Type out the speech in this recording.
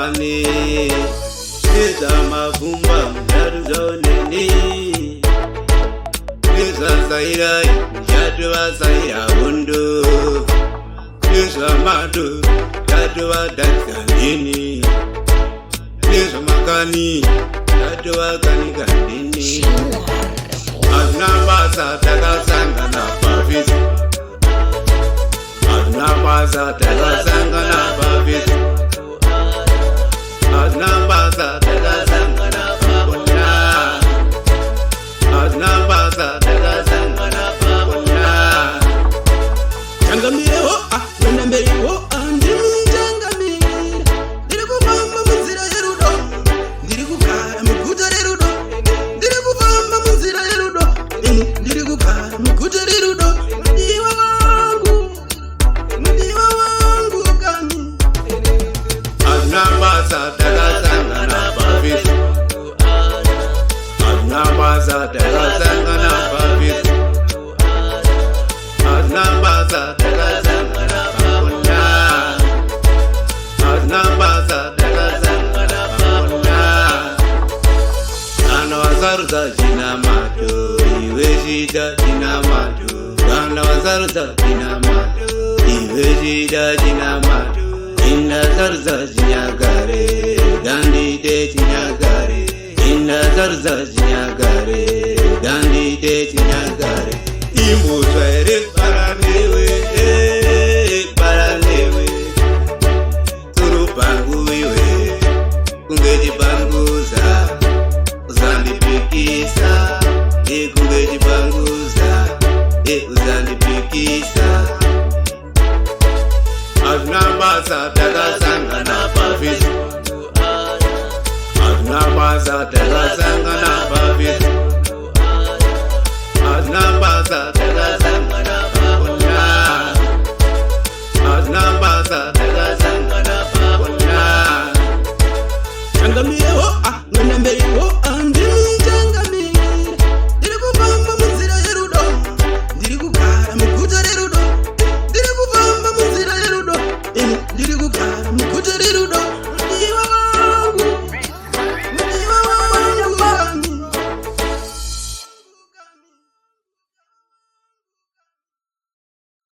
mangwani Niza mavumba mshatu zaoneni Niza zairai mshatu wa zaira undu Niza matu mshatu wa dakanini Niza makani mshatu wa kanikanini Aznabasa takasanga na pavisi Aznabasa takasanga na pavisi Aznabasa takasanga na pavona Aznabasa takasanga na pavona Changamire ho wenambere ho andimi changamire Ndiri kufamba munzira yerudo Ndiri kugara muguta rerudo Ndiri kufamba munzira yerudo Ndiri kugara muguta rerudo Ndiwa wangu kami Aznabasa takasanga na pavisi Aznabasa takasanga na pavisi Aznabasa takasanga na pavona Aznabasa takasanga na pavona Kana wazaruza jina mato Iwe shida jina mato Kana wazaruza jina mato Iwe shida jina mato Inna zarza jinyagare Gandhi de jinyagare Inna zarza jinyagare Gandhi de jinyagare Imbu swere paranewe Paranewe Turu pangu iwe Kungeji panguza Uzandi pikisa Kungeji panguza Uzandi pikisa Aznabasa takasanga na pavisi Aznabasa takasanga na pavisi Aznabasa takasanga na pavona Aznabasa takasanga na pavona Changamire ho wenambere ho andimi changamire Ndiri kufamba munzira yerudo Ndiri kugara muguta rerudo Ndiri kufamba munzira yerudo Ndiri kugara